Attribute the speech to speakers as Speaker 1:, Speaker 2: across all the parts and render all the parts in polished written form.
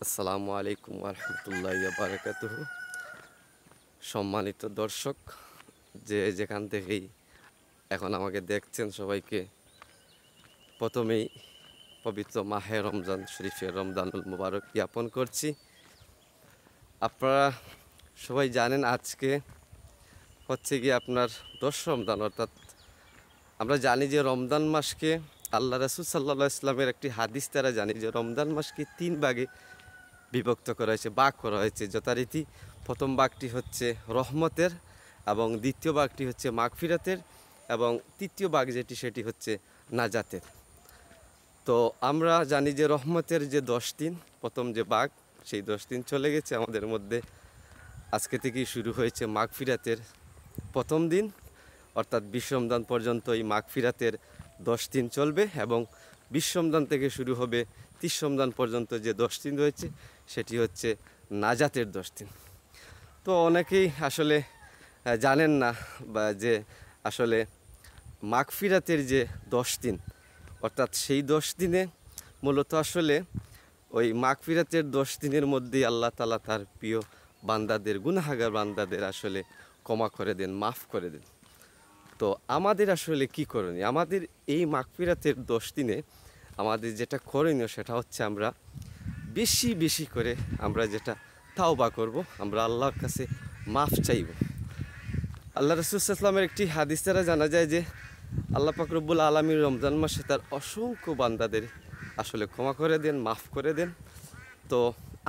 Speaker 1: আসসালামু আলাইকুম ওয়া বারাকাতুহু। সম্মানিত দর্শক, যে যেখান থেকেই এখন আমাকে দেখছেন, সবাইকে প্রথমেই পবিত্র মাহে রমজান শরীফের রমজানুল মুবারক জ্ঞাপন করছি। আপনারা সবাই জানেন আজকে হচ্ছে কি আপনার 10 রমজান, অর্থাৎ আমরা জানি যে রমজান মাসকে আল্লাহ রাসূল সাল্লাল্লাহু আলাইহি ওয়াসাল্লামের একটি হাদিস দ্বারা জানি যে রমজান মাসকে 3 ভাগে বিভক্ত করা হয়েছে, ভাগ করা হয়েছে। যথারীতি প্রথম ভাগটি হচ্ছে রহমতের, এবং দ্বিতীয় ভাগটি হচ্ছে মাগফিরাতের, এবং তৃতীয় ভাগ সেটি হচ্ছে নাজাতের। তো আমরা জানি যে রহমতের যে 10 দিন, প্রথম যে ভাগ, সেই 10 দিন চলে গেছে আমাদের মধ্যে। আজকে থেকেই শুরু হয়েছে মাগফিরাতের প্রথম দিন, অর্থাৎ 20 রমজান পর্যন্ত এই মাগফিরাতের 10 দিন চলবে, এবং 20 রমজান থেকে শুরু হবে 30 রমজান পর্যন্ত যে 10 দিন রয়েছে সেটি হচ্ছে নাজাতের 10 দিন। তো অনেকেই আসলে জানেন না বা যে আসলে মাগফিরাতের যে 10 দিন, অর্থাৎ সেই 10 দিনে মূলত আসলে ওই মাগফিরাতের 10 দিনের মধ্যেই আল্লাহ তাআলা তার প্রিয় বান্দাদের, গুনাহগার বান্দাদের আসলে ক্ষমা করে দেন, মাফ করে দেন। তো আমাদের আসলে কি করণীয়? আমাদের এই মাগফিরাতের 10 দিনে আমাদের যেটা করণীয় সেটা হচ্ছে আমরা বেশি বেশি করে আমরা যেটা তাওবা করব, আমরা আল্লাহর কাছে মাফ চাইব। আল্লাহ রাসূল সাল্লাল্লাহু আলাইহি ওয়াসাল্লামের একটি হাদিস দ্বারা জানা যায় যে আল্লাহ পাক রব্বুল আলামিন রমজান মাসে তার অসংখ্য বান্দাদের আসলে ক্ষমা করে দেন, মাফ করে দেন। তো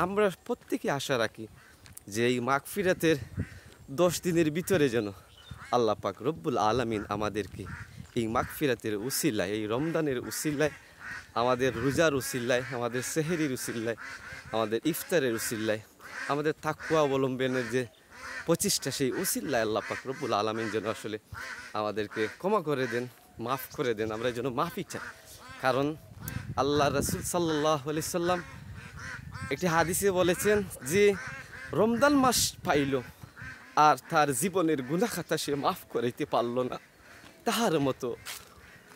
Speaker 1: আমরা প্রত্যেকে আশা রাখি যে এই মাগফিরাতের 10 দিনের ভিতরে যেন আল্লাহ পাক রব্বুল আলামিন আমাদেরকে এই মাগফিরাতের উসিলায়, এই রমজানের উসিলায়, আমাদের রোজার উসিলায়, আমাদের সেহরির উসিলায়, আমাদের ইফতারের উসিলায়, আমাদের তাকওয়া অবলম্বনের যে প্রচেষ্টা, সেই উসিলায় আল্লাহ পাক রব্বুল আলামিন যেন আসলে আমাদেরকে ক্ষমা করে দেন, মাফ করে দেন। আমরা যেন মাফি চাই, কারণ আল্লাহ রাসূল সাল্লাল্লাহু আলাইহি সাল্লাম একটি হাদিসে বলেছেন যে রমজান মাস পাইল আর তার জীবনের গুনাহ খাতা সে মাফ করাইতে পারল না, তাহার মতো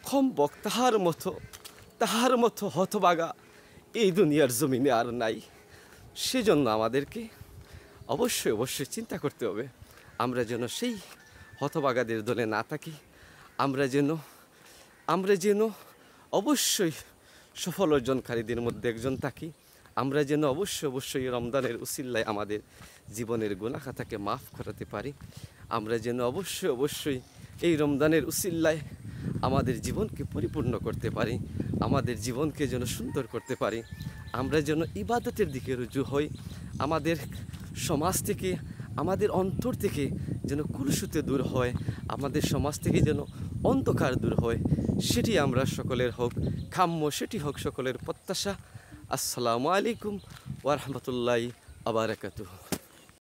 Speaker 1: কমবক, তাহার মতো হতভাগা এই দুনিয়ার জমিনে আর নাই। সেজন্য আমাদেরকে অবশ্যই চিন্তা করতে হবে, আমরা যেন সেই হতভাগাদের দলে না থাকি। আমরা যেন অবশ্যই সফল অর্জনকারীদের মধ্যে একজন থাকি। আমরা যেন অবশ্যই রমজানের উসিলায় আমাদের জীবনের গুনাহ খাতাকে মাফ করাতে পারি। আমরা যেন অবশ্যই এই রমজানের উসিলায় আমাদের জীবনকে পরিপূর্ণ করতে পারি, আমাদের জীবনকে যেন সুন্দর করতে পারি। আমরা যেন ইবাদতের দিকে রুজু হই, আমাদের সমাজ থেকে, আমাদের অন্তর থেকে যেন কুলুষুতে দূর হয়, আমাদের সমাজ থেকে যেন অন্ধকার দূর হয়। সেটি আমরা সকলের হোক কাম্য, সেটি হোক সকলের প্রত্যাশা। আসসালামু আলাইকুম ওয়া রাহমাতুল্লাহি ওয়া বারাকাতুহু।